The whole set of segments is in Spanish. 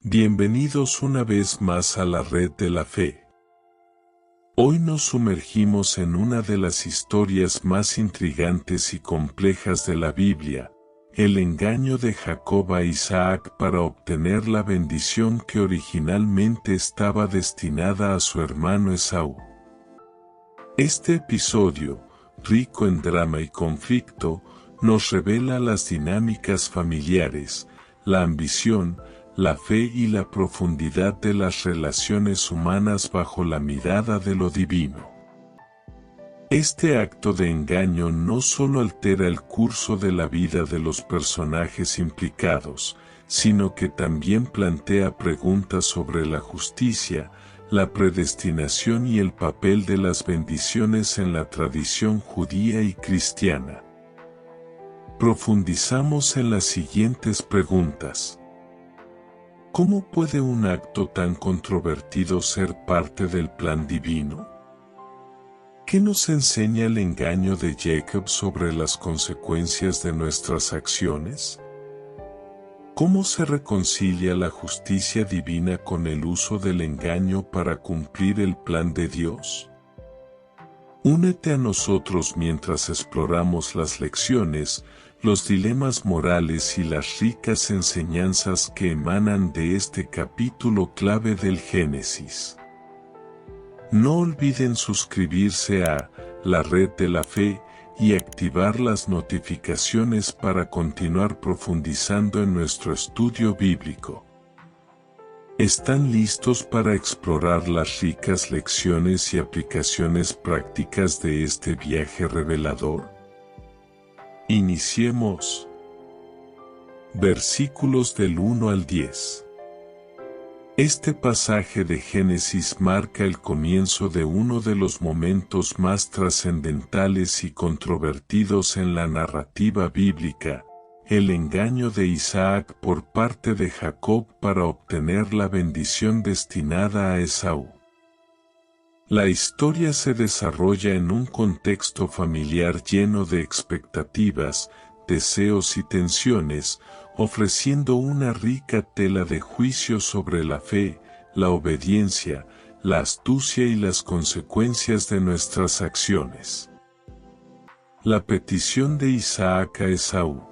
Bienvenidos una vez más a la Red de la Fe. Hoy nos sumergimos en una de las historias más intrigantes y complejas de la Biblia, el engaño de Jacob a Isaac para obtener la bendición que originalmente estaba destinada a su hermano Esaú. Este episodio, rico en drama y conflicto, nos revela las dinámicas familiares, la ambición, la fe y la profundidad de las relaciones humanas bajo la mirada de lo divino. Este acto de engaño no solo altera el curso de la vida de los personajes implicados, sino que también plantea preguntas sobre la justicia, la predestinación y el papel de las bendiciones en la tradición judía y cristiana. Profundizamos en las siguientes preguntas. ¿Cómo puede un acto tan controvertido ser parte del plan divino? ¿Qué nos enseña el engaño de Jacob sobre las consecuencias de nuestras acciones? ¿Cómo se reconcilia la justicia divina con el uso del engaño para cumplir el plan de Dios? Únete a nosotros mientras exploramos las lecciones, los dilemas morales y las ricas enseñanzas que emanan de este capítulo clave del Génesis. No olviden suscribirse a la Red de la Fe y activar las notificaciones para continuar profundizando en nuestro estudio bíblico. ¿Están listos para explorar las ricas lecciones y aplicaciones prácticas de este viaje revelador? Iniciemos. Versículos del 1 al 10. Este pasaje de Génesis marca el comienzo de uno de los momentos más trascendentales y controvertidos en la narrativa bíblica, el engaño de Isaac por parte de Jacob para obtener la bendición destinada a Esaú. La historia se desarrolla en un contexto familiar lleno de expectativas, deseos y tensiones, ofreciendo una rica tela de juicio sobre la fe, la obediencia, la astucia y las consecuencias de nuestras acciones. La petición de Isaac a Esaú.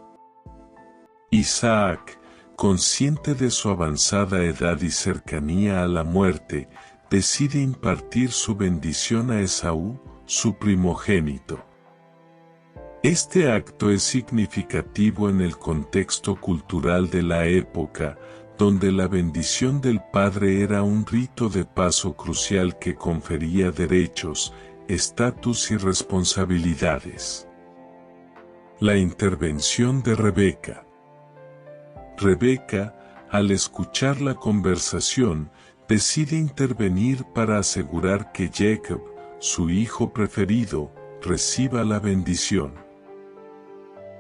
Isaac, consciente de su avanzada edad y cercanía a la muerte, decide impartir su bendición a Esaú, su primogénito. Este acto es significativo en el contexto cultural de la época, donde la bendición del padre era un rito de paso crucial que confería derechos, estatus y responsabilidades. La intervención de Rebeca. Rebeca, al escuchar la conversación, decide intervenir para asegurar que Jacob, su hijo preferido, reciba la bendición.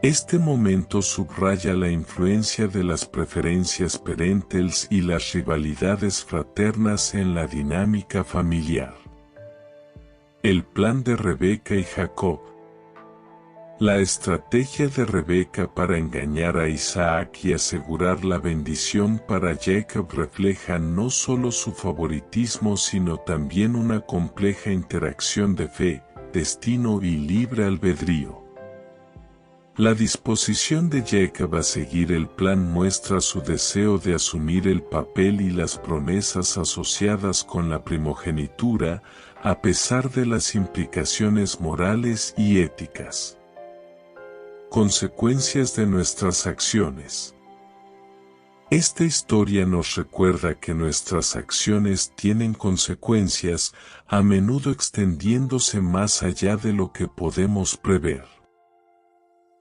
Este momento subraya la influencia de las preferencias parentales y las rivalidades fraternas en la dinámica familiar. El plan de Rebeca y Jacob. La estrategia de Rebeca para engañar a Isaac y asegurar la bendición para Jacob refleja no solo su favoritismo sino también una compleja interacción de fe, destino y libre albedrío. La disposición de Jacob a seguir el plan muestra su deseo de asumir el papel y las promesas asociadas con la primogenitura, a pesar de las implicaciones morales y éticas. Consecuencias de nuestras acciones. Esta historia nos recuerda que nuestras acciones tienen consecuencias, a menudo extendiéndose más allá de lo que podemos prever.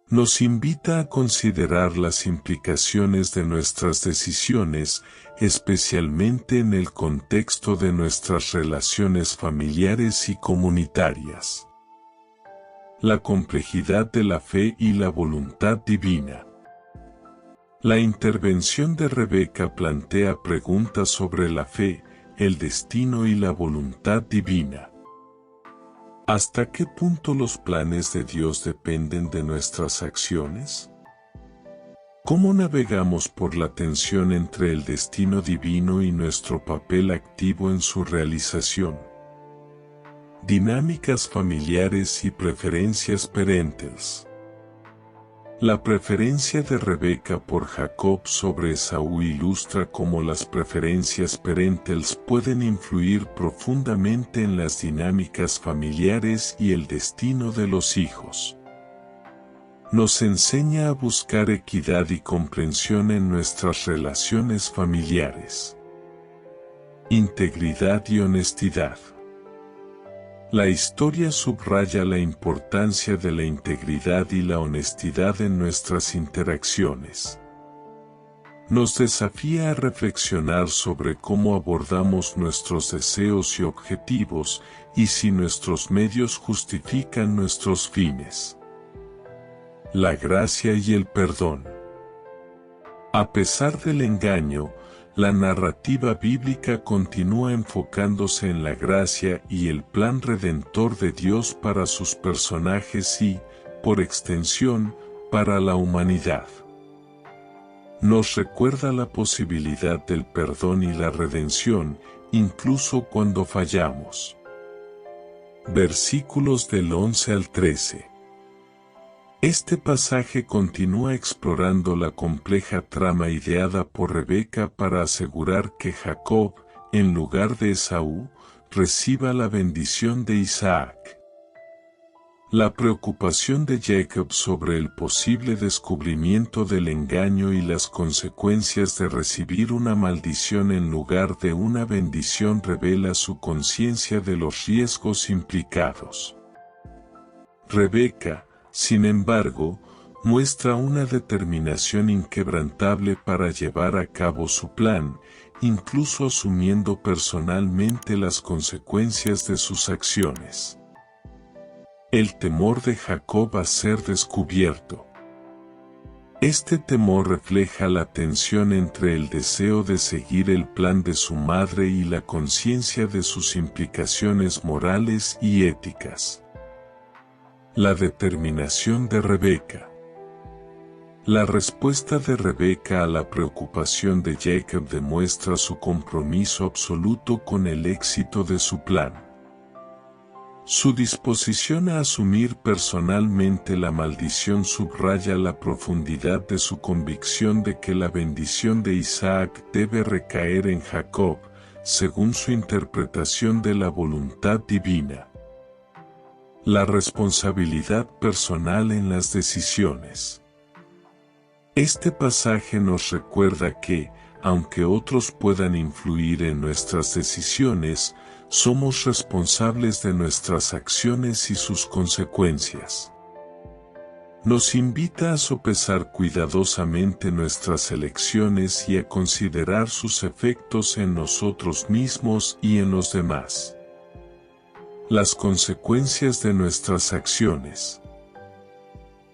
Nos invita a considerar las implicaciones de nuestras decisiones, especialmente en el contexto de nuestras relaciones familiares y comunitarias. La complejidad de la fe y la voluntad divina. La intervención de Rebeca plantea preguntas sobre la fe, el destino y la voluntad divina. ¿Hasta qué punto los planes de Dios dependen de nuestras acciones? ¿Cómo navegamos por la tensión entre el destino divino y nuestro papel activo en su realización? Dinámicas familiares y preferencias parentales. La preferencia de Rebeca por Jacob sobre Esaú ilustra cómo las preferencias parentales pueden influir profundamente en las dinámicas familiares y el destino de los hijos. Nos enseña a buscar equidad y comprensión en nuestras relaciones familiares. Integridad y honestidad. La historia subraya la importancia de la integridad y la honestidad en nuestras interacciones. Nos desafía a reflexionar sobre cómo abordamos nuestros deseos y objetivos y si nuestros medios justifican nuestros fines. La gracia y el perdón. A pesar del engaño, la narrativa bíblica continúa enfocándose en la gracia y el plan redentor de Dios para sus personajes y, por extensión, para la humanidad. Nos recuerda la posibilidad del perdón y la redención, incluso cuando fallamos. Versículos del 11 al 13. Este pasaje continúa explorando la compleja trama ideada por Rebeca para asegurar que Jacob, en lugar de Esaú, reciba la bendición de Isaac. La preocupación de Jacob sobre el posible descubrimiento del engaño y las consecuencias de recibir una maldición en lugar de una bendición revela su conciencia de los riesgos implicados. Rebeca, sin embargo, muestra una determinación inquebrantable para llevar a cabo su plan, incluso asumiendo personalmente las consecuencias de sus acciones. El temor de Jacob a ser descubierto. Este temor refleja la tensión entre el deseo de seguir el plan de su madre y la conciencia de sus implicaciones morales y éticas. La determinación de Rebeca. La respuesta de Rebeca a la preocupación de Jacob demuestra su compromiso absoluto con el éxito de su plan. Su disposición a asumir personalmente la maldición subraya la profundidad de su convicción de que la bendición de Isaac debe recaer en Jacob, según su interpretación de la voluntad divina. La responsabilidad personal en las decisiones. Este pasaje nos recuerda que, aunque otros puedan influir en nuestras decisiones, somos responsables de nuestras acciones y sus consecuencias. Nos invita a sopesar cuidadosamente nuestras elecciones y a considerar sus efectos en nosotros mismos y en los demás. Las consecuencias de nuestras acciones.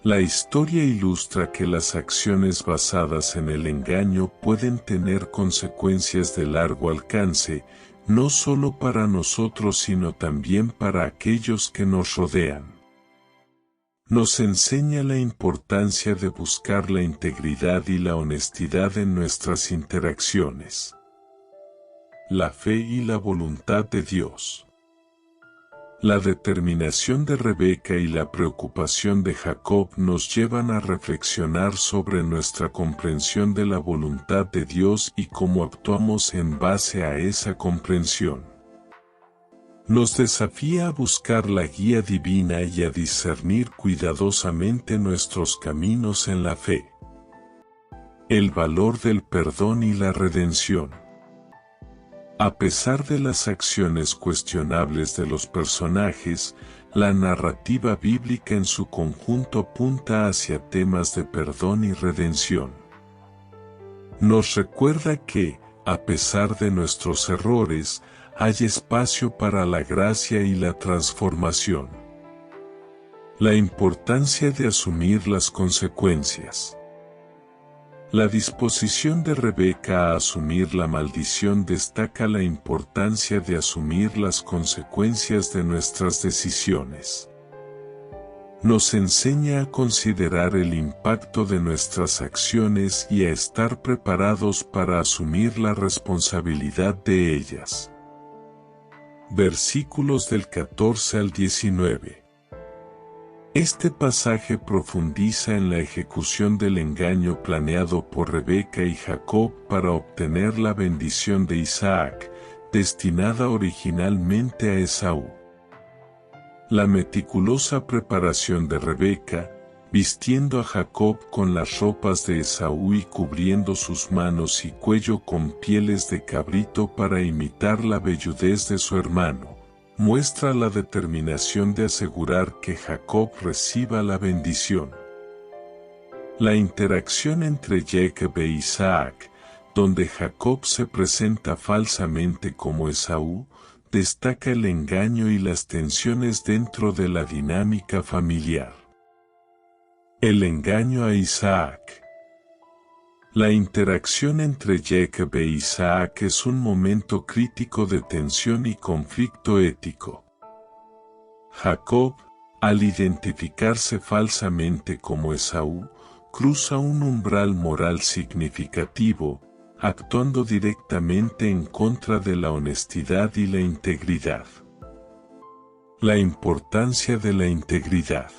La historia ilustra que las acciones basadas en el engaño pueden tener consecuencias de largo alcance, no solo para nosotros sino también para aquellos que nos rodean. Nos enseña la importancia de buscar la integridad y la honestidad en nuestras interacciones. La fe y la voluntad de Dios. La determinación de Rebeca y la preocupación de Jacob nos llevan a reflexionar sobre nuestra comprensión de la voluntad de Dios y cómo actuamos en base a esa comprensión. Nos desafía a buscar la guía divina y a discernir cuidadosamente nuestros caminos en la fe. El valor del perdón y la redención. A pesar de las acciones cuestionables de los personajes, la narrativa bíblica en su conjunto apunta hacia temas de perdón y redención. Nos recuerda que, a pesar de nuestros errores, hay espacio para la gracia y la transformación. La importancia de asumir las consecuencias. La disposición de Rebeca a asumir la maldición destaca la importancia de asumir las consecuencias de nuestras decisiones. Nos enseña a considerar el impacto de nuestras acciones y a estar preparados para asumir la responsabilidad de ellas. Versículos del 14 al 19. Este pasaje profundiza en la ejecución del engaño planeado por Rebeca y Jacob para obtener la bendición de Isaac, destinada originalmente a Esaú. La meticulosa preparación de Rebeca, vistiendo a Jacob con las ropas de Esaú y cubriendo sus manos y cuello con pieles de cabrito para imitar la velludez de su hermano, muestra la determinación de asegurar que Jacob reciba la bendición. La interacción entre Jacob e Isaac, donde Jacob se presenta falsamente como Esaú, destaca el engaño y las tensiones dentro de la dinámica familiar. El engaño a Isaac. La interacción entre Jacob e Isaac es un momento crítico de tensión y conflicto ético. Jacob, al identificarse falsamente como Esaú, cruza un umbral moral significativo, actuando directamente en contra de la honestidad y la integridad. La importancia de la integridad.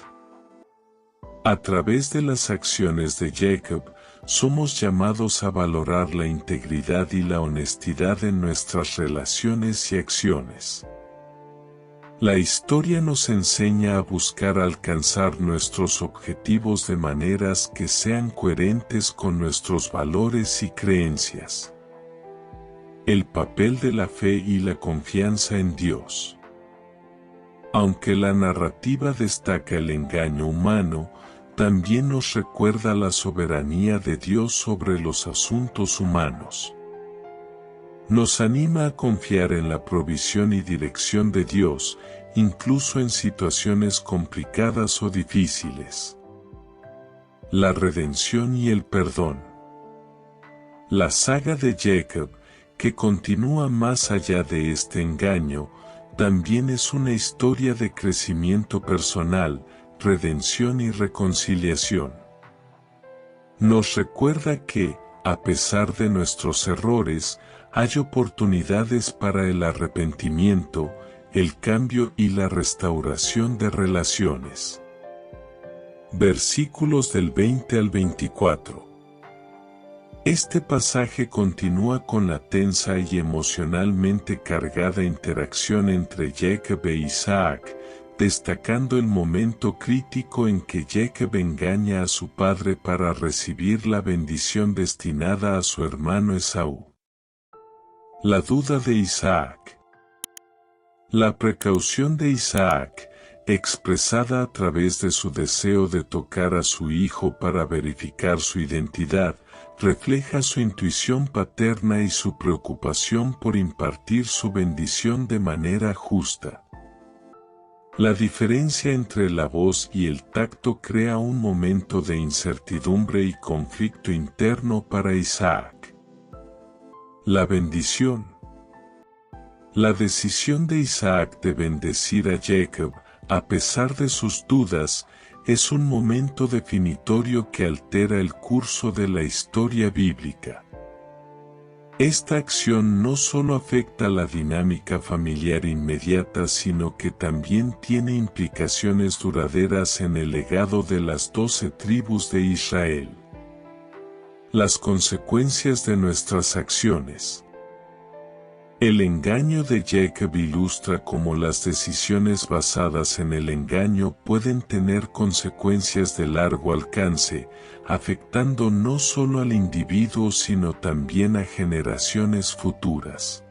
A través de las acciones de Jacob, somos llamados a valorar la integridad y la honestidad en nuestras relaciones y acciones. La historia nos enseña a buscar alcanzar nuestros objetivos de maneras que sean coherentes con nuestros valores y creencias. El papel de la fe y la confianza en Dios. Aunque la narrativa destaca el engaño humano, también nos recuerda la soberanía de Dios sobre los asuntos humanos. Nos anima a confiar en la provisión y dirección de Dios, incluso en situaciones complicadas o difíciles. La redención y el perdón. La saga de Jacob, que continúa más allá de este engaño, también es una historia de crecimiento personal, redención y reconciliación. Nos recuerda que, a pesar de nuestros errores, hay oportunidades para el arrepentimiento, el cambio y la restauración de relaciones. Versículos del 20 al 24. Este pasaje continúa con la tensa y emocionalmente cargada interacción entre Jacob e Isaac, destacando el momento crítico en que Jacob engaña a su padre para recibir la bendición destinada a su hermano Esaú. La duda de Isaac. La precaución de Isaac, expresada a través de su deseo de tocar a su hijo para verificar su identidad, refleja su intuición paterna y su preocupación por impartir su bendición de manera justa. La diferencia entre la voz y el tacto crea un momento de incertidumbre y conflicto interno para Isaac. La bendición. La decisión de Isaac de bendecir a Jacob, a pesar de sus dudas, es un momento definitorio que altera el curso de la historia bíblica. Esta acción no solo afecta la dinámica familiar inmediata, sino que también tiene implicaciones duraderas en el legado de las 12 tribus de Israel. Las consecuencias de nuestras acciones. El engaño de Jacob ilustra cómo las decisiones basadas en el engaño pueden tener consecuencias de largo alcance, afectando no solo al individuo sino también a generaciones futuras.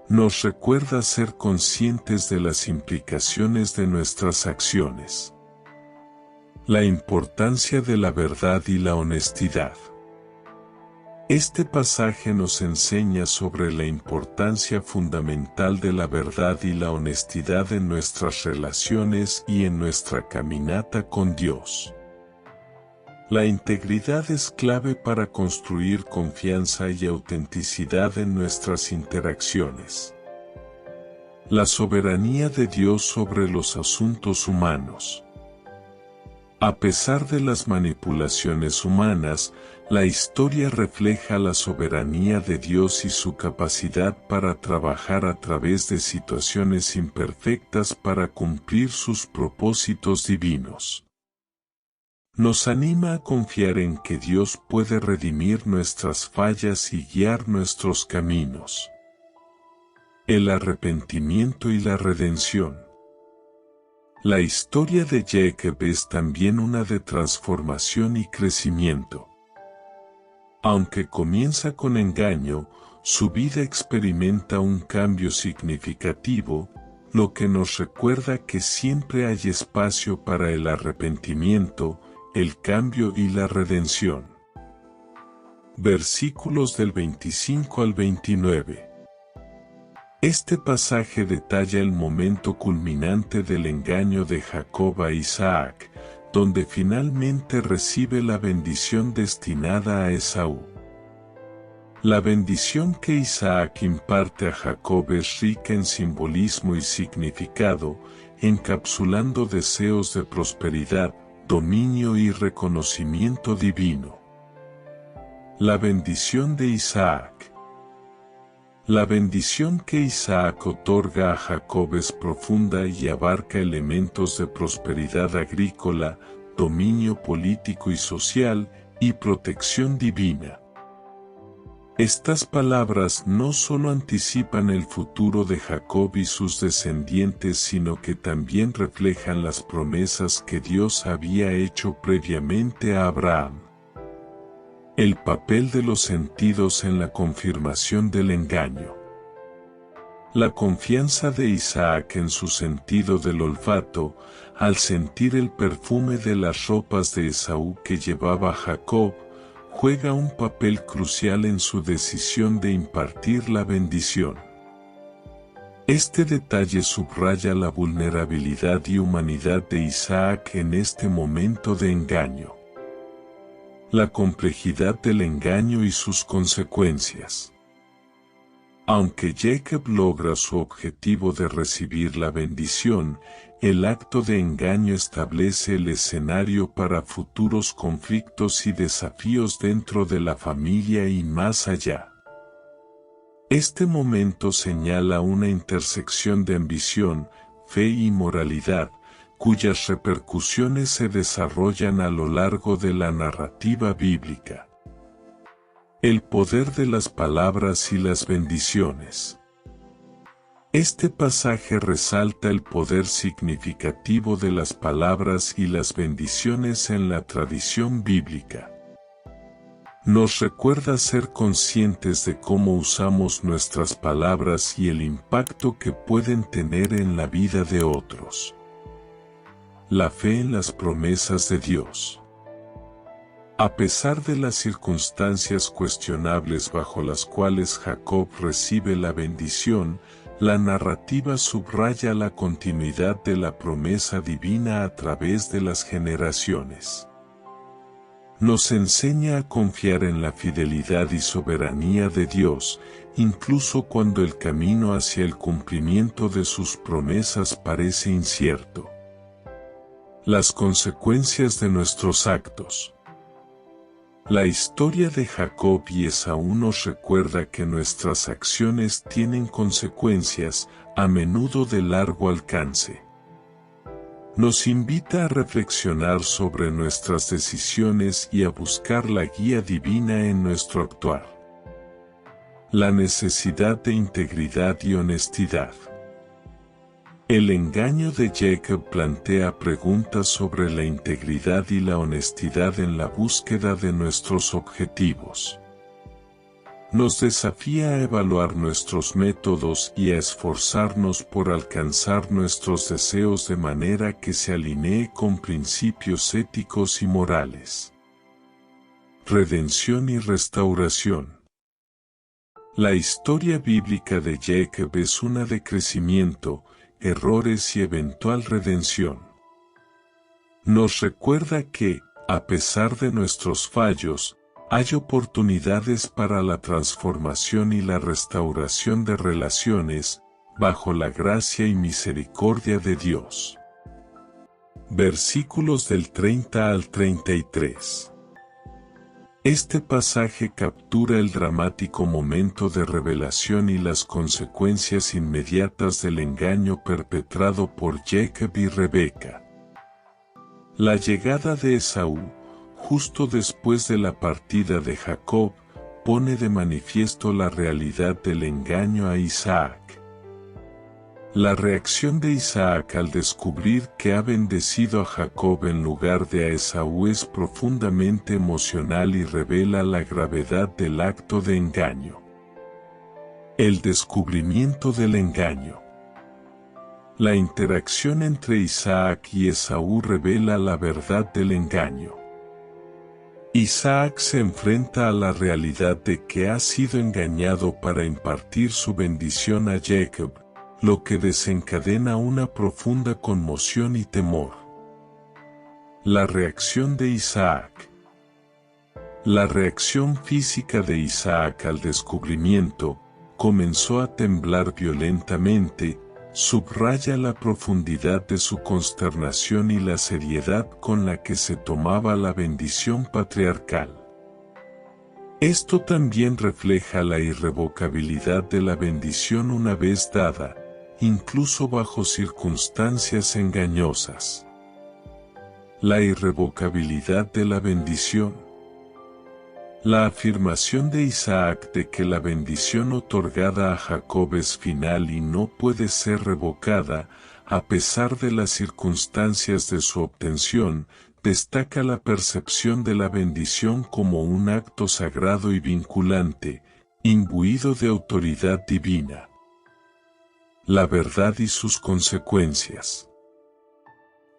Nos recuerda ser conscientes de las implicaciones de nuestras acciones. La importancia de la verdad y la honestidad. Este pasaje nos enseña sobre la importancia fundamental de la verdad y la honestidad en nuestras relaciones y en nuestra caminata con Dios. La integridad es clave para construir confianza y autenticidad en nuestras interacciones. La soberanía de Dios sobre los asuntos humanos. A pesar de las manipulaciones humanas, la historia refleja la soberanía de Dios y su capacidad para trabajar a través de situaciones imperfectas para cumplir sus propósitos divinos. Nos anima a confiar en que Dios puede redimir nuestras fallas y guiar nuestros caminos. El arrepentimiento y la redención. La historia de Jacob es también una de transformación y crecimiento. Aunque comienza con engaño, su vida experimenta un cambio significativo, lo que nos recuerda que siempre hay espacio para el arrepentimiento, el cambio y la redención. Versículos del 25 al 29. Este pasaje detalla el momento culminante del engaño de Jacob a Isaac, donde finalmente recibe la bendición destinada a Esaú. La bendición que Isaac imparte a Jacob es rica en simbolismo y significado, encapsulando deseos de prosperidad, dominio y reconocimiento divino. La bendición de Isaac. La bendición que Isaac otorga a Jacob es profunda y abarca elementos de prosperidad agrícola, dominio político y social, y protección divina. Estas palabras no solo anticipan el futuro de Jacob y sus descendientes, sino que también reflejan las promesas que Dios había hecho previamente a Abraham. El papel de los sentidos en la confirmación del engaño. La confianza de Isaac en su sentido del olfato, al sentir el perfume de las ropas de Esaú que llevaba Jacob, juega un papel crucial en su decisión de impartir la bendición. Este detalle subraya la vulnerabilidad y humanidad de Isaac en este momento de engaño. La complejidad del engaño y sus consecuencias. Aunque Jacob logra su objetivo de recibir la bendición, el acto de engaño establece el escenario para futuros conflictos y desafíos dentro de la familia y más allá. Este momento señala una intersección de ambición, fe y moralidad, cuyas repercusiones se desarrollan a lo largo de la narrativa bíblica. El poder de las palabras y las bendiciones. Este pasaje resalta el poder significativo de las palabras y las bendiciones en la tradición bíblica. Nos recuerda ser conscientes de cómo usamos nuestras palabras y el impacto que pueden tener en la vida de otros. La fe en las promesas de Dios. A pesar de las circunstancias cuestionables bajo las cuales Jacob recibe la bendición, la narrativa subraya la continuidad de la promesa divina a través de las generaciones. Nos enseña a confiar en la fidelidad y soberanía de Dios, incluso cuando el camino hacia el cumplimiento de sus promesas parece incierto. Las consecuencias de nuestros actos. La historia de Jacob y Esaú nos recuerda que nuestras acciones tienen consecuencias, a menudo de largo alcance. Nos invita a reflexionar sobre nuestras decisiones y a buscar la guía divina en nuestro actuar. La necesidad de integridad y honestidad. El engaño de Jacob plantea preguntas sobre la integridad y la honestidad en la búsqueda de nuestros objetivos. Nos desafía a evaluar nuestros métodos y a esforzarnos por alcanzar nuestros deseos de manera que se alinee con principios éticos y morales. Redención y restauración. La historia bíblica de Jacob es una de crecimiento, errores y eventual redención. Nos recuerda que, a pesar de nuestros fallos, hay oportunidades para la transformación y la restauración de relaciones, bajo la gracia y misericordia de Dios. Versículos del 30 al 33. Este pasaje captura el dramático momento de revelación y las consecuencias inmediatas del engaño perpetrado por Jacob y Rebeca. La llegada de Esaú, justo después de la partida de Jacob, pone de manifiesto la realidad del engaño a Isaac. La reacción de Isaac al descubrir que ha bendecido a Jacob en lugar de a Esaú es profundamente emocional y revela la gravedad del acto de engaño. El descubrimiento del engaño. La interacción entre Isaac y Esaú revela la verdad del engaño. Isaac se enfrenta a la realidad de que ha sido engañado para impartir su bendición a Jacob, lo que desencadena una profunda conmoción y temor. La reacción de Isaac. La reacción física de Isaac al descubrimiento, comenzó a temblar violentamente, subraya la profundidad de su consternación y la seriedad con la que se tomaba la bendición patriarcal. Esto también refleja la irrevocabilidad de la bendición una vez dada, incluso bajo circunstancias engañosas. La irrevocabilidad de la bendición. La afirmación de Isaac de que la bendición otorgada a Jacob es final y no puede ser revocada, a pesar de las circunstancias de su obtención, destaca la percepción de la bendición como un acto sagrado y vinculante, imbuido de autoridad divina. La verdad y sus consecuencias.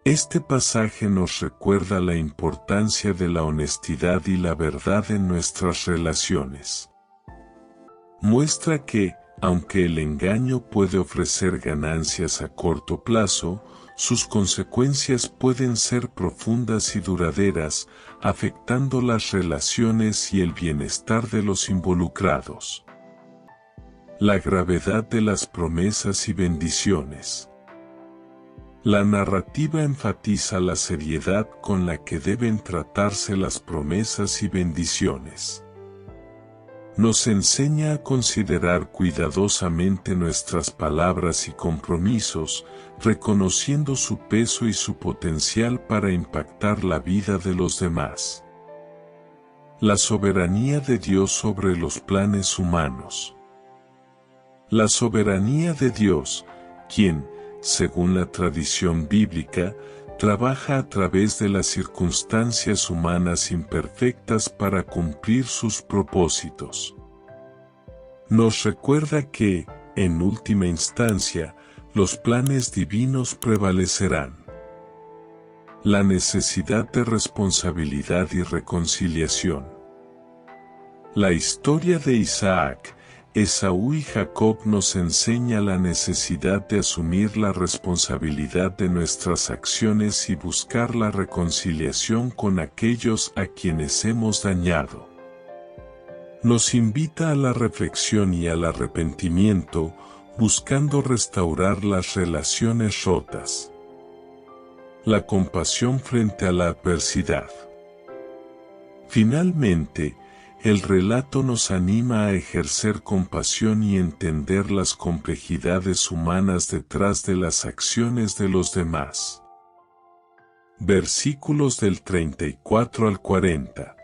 Este pasaje nos recuerda la importancia de la honestidad y la verdad en nuestras relaciones. Muestra que, aunque el engaño puede ofrecer ganancias a corto plazo, sus consecuencias pueden ser profundas y duraderas, afectando las relaciones y el bienestar de los involucrados. La gravedad de las promesas y bendiciones. La narrativa enfatiza la seriedad con la que deben tratarse las promesas y bendiciones. Nos enseña a considerar cuidadosamente nuestras palabras y compromisos, reconociendo su peso y su potencial para impactar la vida de los demás. La soberanía de Dios sobre los planes humanos. La soberanía de Dios, quien, según la tradición bíblica, trabaja a través de las circunstancias humanas imperfectas para cumplir sus propósitos. Nos recuerda que, en última instancia, los planes divinos prevalecerán. La necesidad de responsabilidad y reconciliación. La historia de Isaac, Esaú y Jacob nos enseña la necesidad de asumir la responsabilidad de nuestras acciones y buscar la reconciliación con aquellos a quienes hemos dañado. Nos invita a la reflexión y al arrepentimiento, buscando restaurar las relaciones rotas. La compasión frente a la adversidad. Finalmente, el relato nos anima a ejercer compasión y entender las complejidades humanas detrás de las acciones de los demás. Versículos del 34 al 40.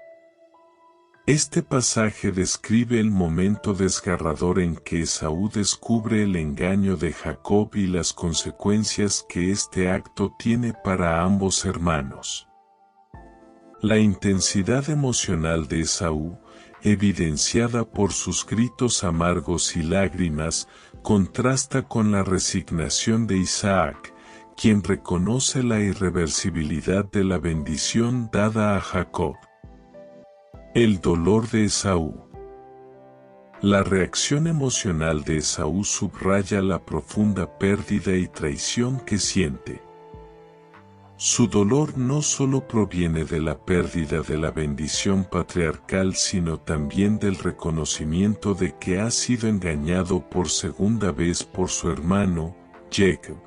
Este pasaje describe el momento desgarrador en que Esaú descubre el engaño de Jacob y las consecuencias que este acto tiene para ambos hermanos. La intensidad emocional de Esaú, evidenciada por sus gritos amargos y lágrimas, contrasta con la resignación de Isaac, quien reconoce la irreversibilidad de la bendición dada a Jacob. El dolor de Esaú. La reacción emocional de Esaú subraya la profunda pérdida y traición que siente. Su dolor no solo proviene de la pérdida de la bendición patriarcal, sino también del reconocimiento de que ha sido engañado por segunda vez por su hermano, Jacob.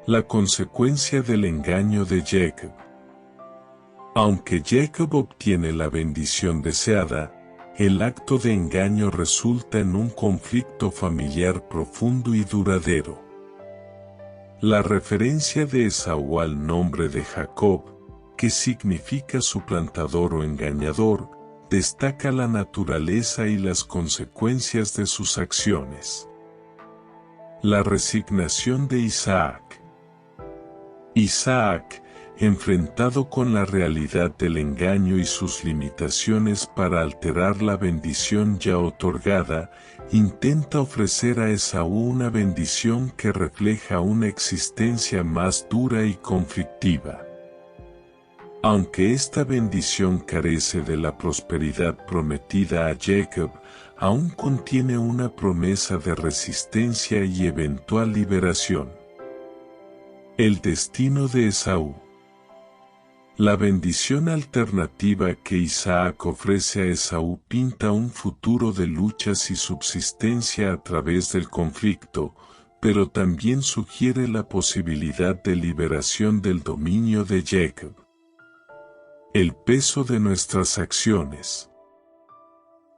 La consecuencia del engaño de Jacob. Aunque Jacob obtiene la bendición deseada, el acto de engaño resulta en un conflicto familiar profundo y duradero. La referencia de Esaú al nombre de Jacob, que significa suplantador o engañador, destaca la naturaleza y las consecuencias de sus acciones. La resignación de Isaac. Isaac, enfrentado con la realidad del engaño y sus limitaciones para alterar la bendición ya otorgada, intenta ofrecer a Esaú una bendición que refleja una existencia más dura y conflictiva. Aunque esta bendición carece de la prosperidad prometida a Jacob, aún contiene una promesa de resistencia y eventual liberación. El destino de Esaú. La bendición alternativa que Isaac ofrece a Esaú pinta un futuro de luchas y subsistencia a través del conflicto, pero también sugiere la posibilidad de liberación del dominio de Jacob. El peso de nuestras acciones.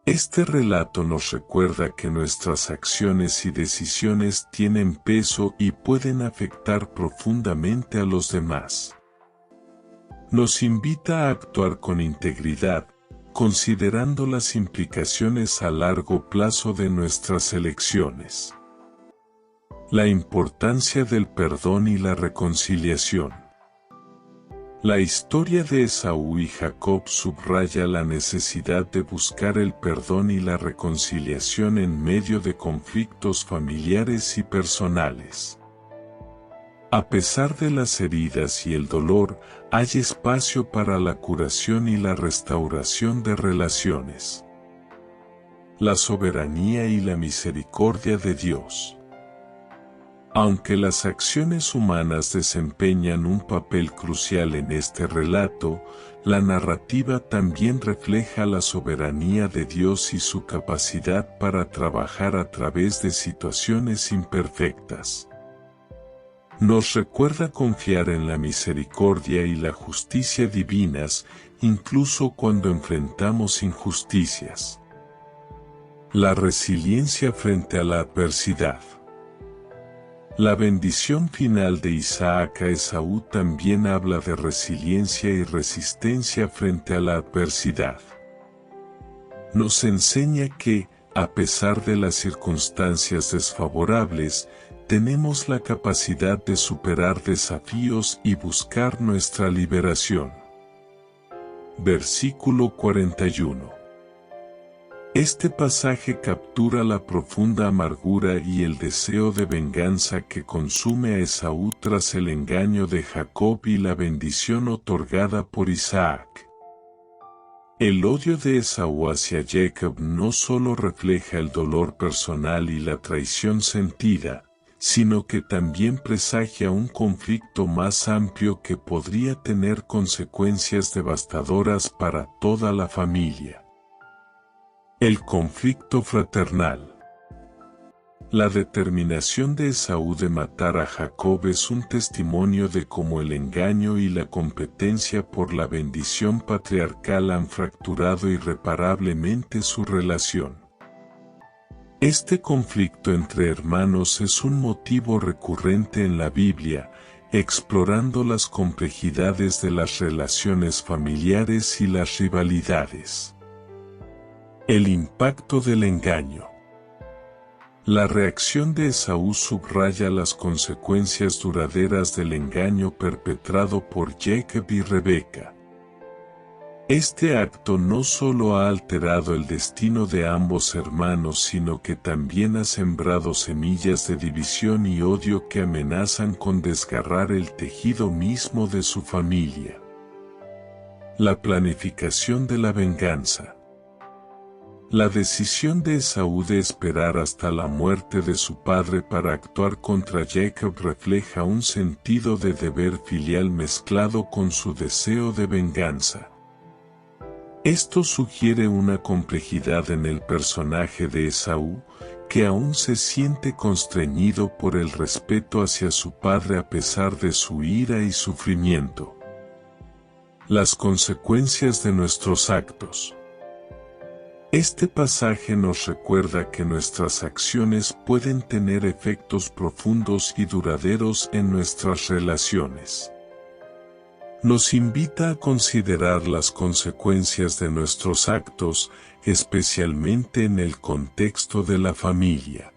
Este relato nos recuerda que nuestras acciones y decisiones tienen peso y pueden afectar profundamente a los demás. Nos invita a actuar con integridad, considerando las implicaciones a largo plazo de nuestras elecciones. La importancia del perdón y la reconciliación. La historia de Esaú y Jacob subraya la necesidad de buscar el perdón y la reconciliación en medio de conflictos familiares y personales. A pesar de las heridas y el dolor, hay espacio para la curación y la restauración de relaciones. La soberanía y la misericordia de Dios. Aunque las acciones humanas desempeñan un papel crucial en este relato, la narrativa también refleja la soberanía de Dios y su capacidad para trabajar a través de situaciones imperfectas. Nos recuerda confiar en la misericordia y la justicia divinas, incluso cuando enfrentamos injusticias. La resiliencia frente a la adversidad. La bendición final de Isaac a Esaú también habla de resiliencia y resistencia frente a la adversidad. Nos enseña que, a pesar de las circunstancias desfavorables, tenemos la capacidad de superar desafíos y buscar nuestra liberación. Versículo 41. Este pasaje captura la profunda amargura y el deseo de venganza que consume a Esaú tras el engaño de Jacob y la bendición otorgada por Isaac. El odio de Esaú hacia Jacob no solo refleja el dolor personal y la traición sentida, sino que también presagia un conflicto más amplio que podría tener consecuencias devastadoras para toda la familia. El conflicto fraternal. La determinación de Esaú de matar a Jacob es un testimonio de cómo el engaño y la competencia por la bendición patriarcal han fracturado irreparablemente su relación. Este conflicto entre hermanos es un motivo recurrente en la Biblia, explorando las complejidades de las relaciones familiares y las rivalidades. El impacto del engaño. La reacción de Esaú subraya las consecuencias duraderas del engaño perpetrado por Jacob y Rebeca. Este acto no solo ha alterado el destino de ambos hermanos, sino que también ha sembrado semillas de división y odio que amenazan con desgarrar el tejido mismo de su familia. La planificación de la venganza. La decisión de Esaú de esperar hasta la muerte de su padre para actuar contra Jacob refleja un sentido de deber filial mezclado con su deseo de venganza. Esto sugiere una complejidad en el personaje de Esaú, que aún se siente constreñido por el respeto hacia su padre a pesar de su ira y sufrimiento. Las consecuencias de nuestros actos. Este pasaje nos recuerda que nuestras acciones pueden tener efectos profundos y duraderos en nuestras relaciones. Nos invita a considerar las consecuencias de nuestros actos, especialmente en el contexto de la familia.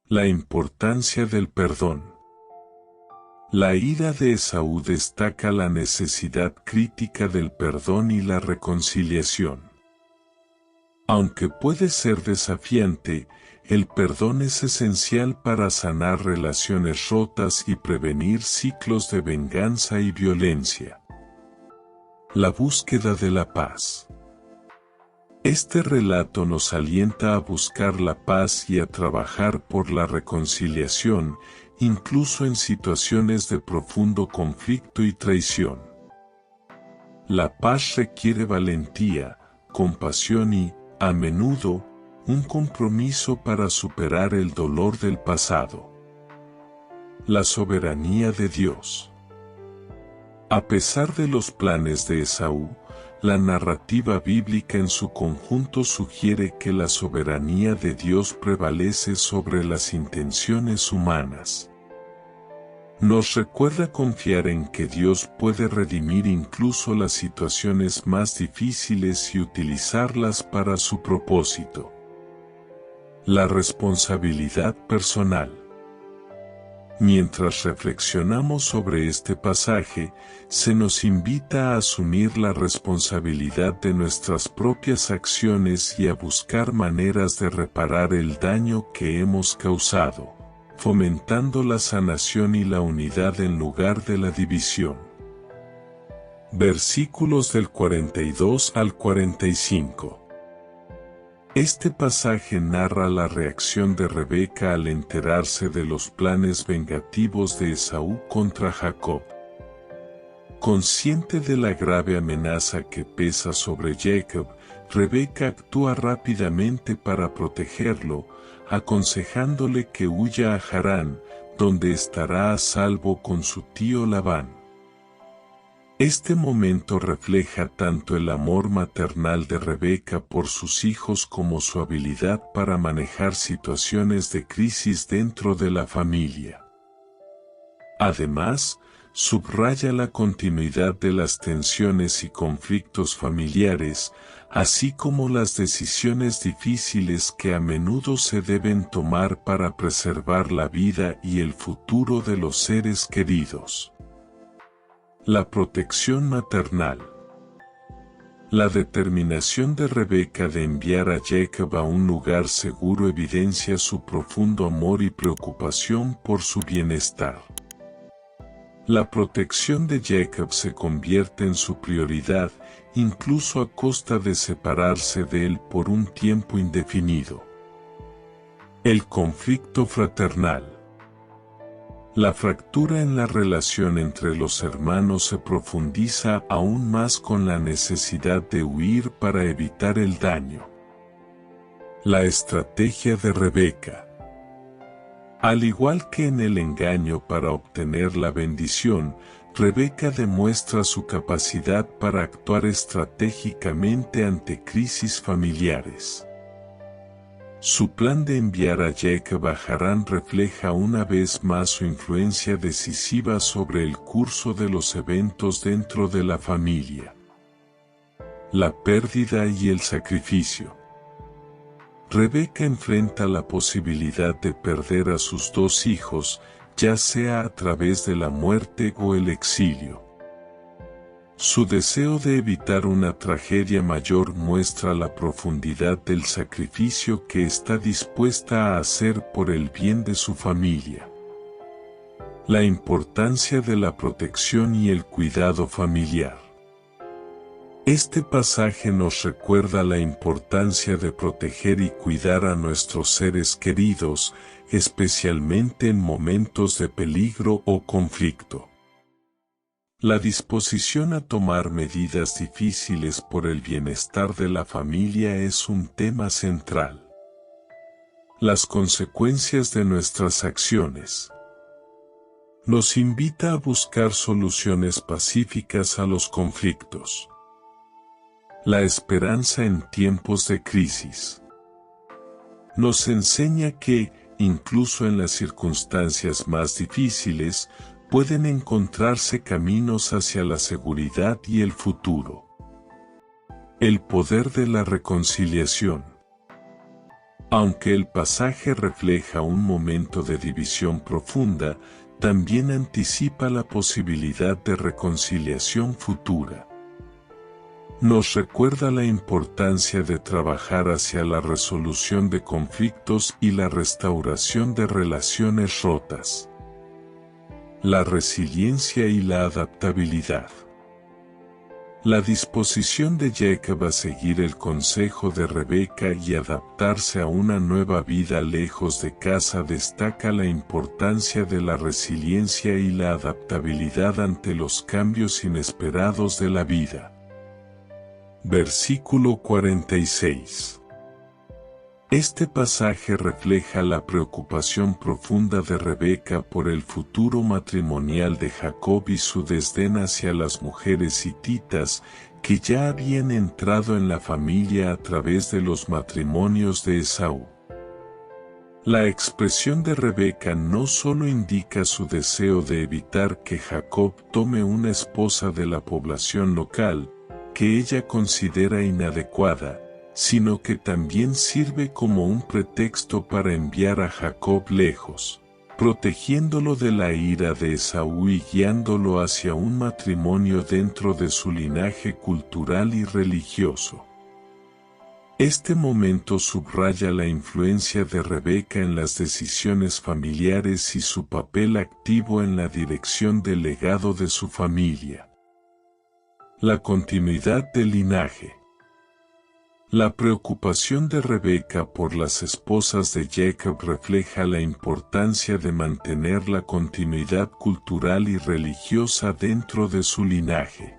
La importancia del perdón. La ira de Esaú destaca la necesidad crítica del perdón y la reconciliación. Aunque puede ser desafiante, el perdón es esencial para sanar relaciones rotas y prevenir ciclos de venganza y violencia. La búsqueda de la paz. Este relato nos alienta a buscar la paz y a trabajar por la reconciliación, incluso en situaciones de profundo conflicto y traición. La paz requiere valentía, compasión y, a menudo, un compromiso para superar el dolor del pasado. La soberanía de Dios. A pesar de los planes de Esaú, la narrativa bíblica en su conjunto sugiere que la soberanía de Dios prevalece sobre las intenciones humanas. Nos recuerda confiar en que Dios puede redimir incluso las situaciones más difíciles y utilizarlas para su propósito. La responsabilidad personal. Mientras reflexionamos sobre este pasaje, se nos invita a asumir la responsabilidad de nuestras propias acciones y a buscar maneras de reparar el daño que hemos causado, fomentando la sanación y la unidad en lugar de la división. Versículos del 42 al 45. Este pasaje narra la reacción de Rebeca al enterarse de los planes vengativos de Esaú contra Jacob. Consciente de la grave amenaza que pesa sobre Jacob, Rebeca actúa rápidamente para protegerlo, aconsejándole que huya a Harán, donde estará a salvo con su tío Labán. Este momento refleja tanto el amor maternal de Rebeca por sus hijos como su habilidad para manejar situaciones de crisis dentro de la familia. Además, subraya la continuidad de las tensiones y conflictos familiares, así como las decisiones difíciles que a menudo se deben tomar para preservar la vida y el futuro de los seres queridos. La protección maternal. La determinación de Rebeca de enviar a Jacob a un lugar seguro evidencia su profundo amor y preocupación por su bienestar. La protección de Jacob se convierte en su prioridad, incluso a costa de separarse de él por un tiempo indefinido. El conflicto fraternal. La fractura en la relación entre los hermanos se profundiza aún más con la necesidad de huir para evitar el daño. La estrategia de Rebeca. Al igual que en el engaño para obtener la bendición, Rebeca demuestra su capacidad para actuar estratégicamente ante crisis familiares. Su plan de enviar a Jacob a Harán refleja una vez más su influencia decisiva sobre el curso de los eventos dentro de la familia. La pérdida y el sacrificio. Rebeca enfrenta la posibilidad de perder a sus dos hijos, ya sea a través de la muerte o el exilio. Su deseo de evitar una tragedia mayor muestra la profundidad del sacrificio que está dispuesta a hacer por el bien de su familia. La importancia de la protección y el cuidado familiar. Este pasaje nos recuerda la importancia de proteger y cuidar a nuestros seres queridos, especialmente en momentos de peligro o conflicto. La disposición a tomar medidas difíciles por el bienestar de la familia es un tema central. las consecuencias de nuestras acciones. Nos invita a buscar soluciones pacíficas a los conflictos. La esperanza en tiempos de crisis. Nos enseña que, incluso en las circunstancias más difíciles, pueden encontrarse caminos hacia la seguridad y el futuro. El poder de la reconciliación. Aunque el pasaje refleja un momento de división profunda, también anticipa la posibilidad de reconciliación futura. Nos recuerda la importancia de trabajar hacia la resolución de conflictos y la restauración de relaciones rotas. La resiliencia y la adaptabilidad. La disposición de Jacob a seguir el consejo de Rebeca y adaptarse a una nueva vida lejos de casa destaca la importancia de la resiliencia y la adaptabilidad ante los cambios inesperados de la vida. Versículo 46. Este pasaje refleja la preocupación profunda de Rebeca por el futuro matrimonial de Jacob y su desdén hacia las mujeres hititas que ya habían entrado en la familia a través de los matrimonios de Esaú. La expresión de Rebeca no solo indica su deseo de evitar que Jacob tome una esposa de la población local, que ella considera inadecuada, sino que también sirve como un pretexto para enviar a Jacob lejos, protegiéndolo de la ira de Esaú y guiándolo hacia un matrimonio dentro de su linaje cultural y religioso. Este momento subraya la influencia de Rebeca en las decisiones familiares y su papel activo en la dirección del legado de su familia. La continuidad del linaje. La preocupación de Rebeca por las esposas de Jacob refleja la importancia de mantener la continuidad cultural y religiosa dentro de su linaje.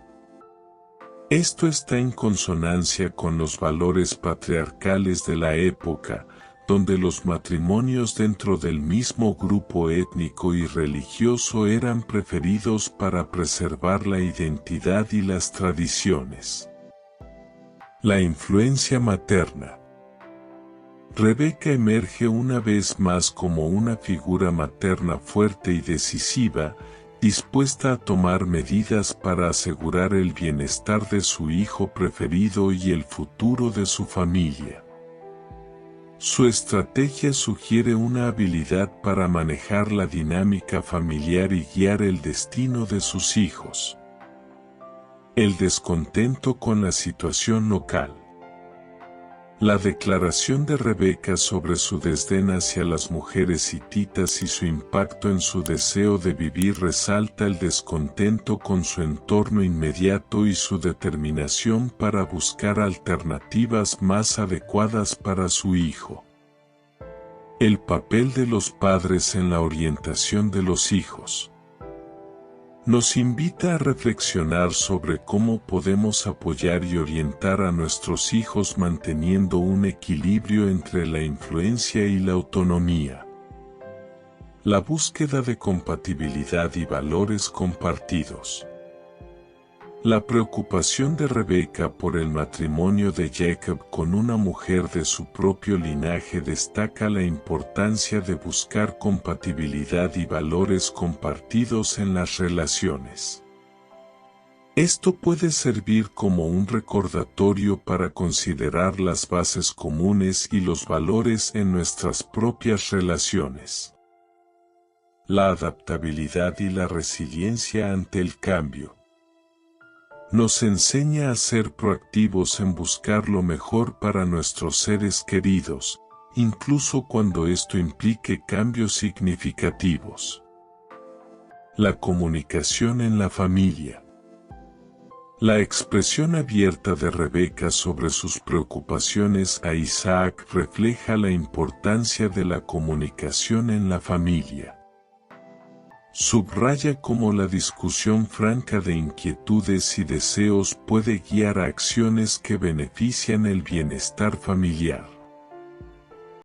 Esto está en consonancia con los valores patriarcales de la época, donde los matrimonios dentro del mismo grupo étnico y religioso eran preferidos para preservar la identidad y las tradiciones. La influencia materna. Rebeca emerge una vez más como una figura materna fuerte y decisiva, dispuesta a tomar medidas para asegurar el bienestar de su hijo preferido y el futuro de su familia. Su estrategia sugiere una habilidad para manejar la dinámica familiar y guiar el destino de sus hijos. El descontento con la situación local. La declaración de Rebeca sobre su desdén hacia las mujeres hititas y su impacto en su deseo de vivir resalta el descontento con su entorno inmediato y su determinación para buscar alternativas más adecuadas para su hijo. El papel de los padres en la orientación de los hijos. Nos invita a reflexionar sobre cómo podemos apoyar y orientar a nuestros hijos manteniendo un equilibrio entre la influencia y la autonomía. La búsqueda de compatibilidad y valores compartidos. La preocupación de Rebeca por el matrimonio de Jacob con una mujer de su propio linaje destaca la importancia de buscar compatibilidad y valores compartidos en las relaciones. Esto puede servir como un recordatorio para considerar las bases comunes y los valores en nuestras propias relaciones. La adaptabilidad y la resiliencia ante el cambio. Nos enseña a ser proactivos en buscar lo mejor para nuestros seres queridos, incluso cuando esto implique cambios significativos. La comunicación en la familia. La expresión abierta de Rebeca sobre sus preocupaciones a Isaac refleja la importancia de la comunicación en la familia. Subraya cómo la discusión franca de inquietudes y deseos puede guiar a acciones que benefician el bienestar familiar.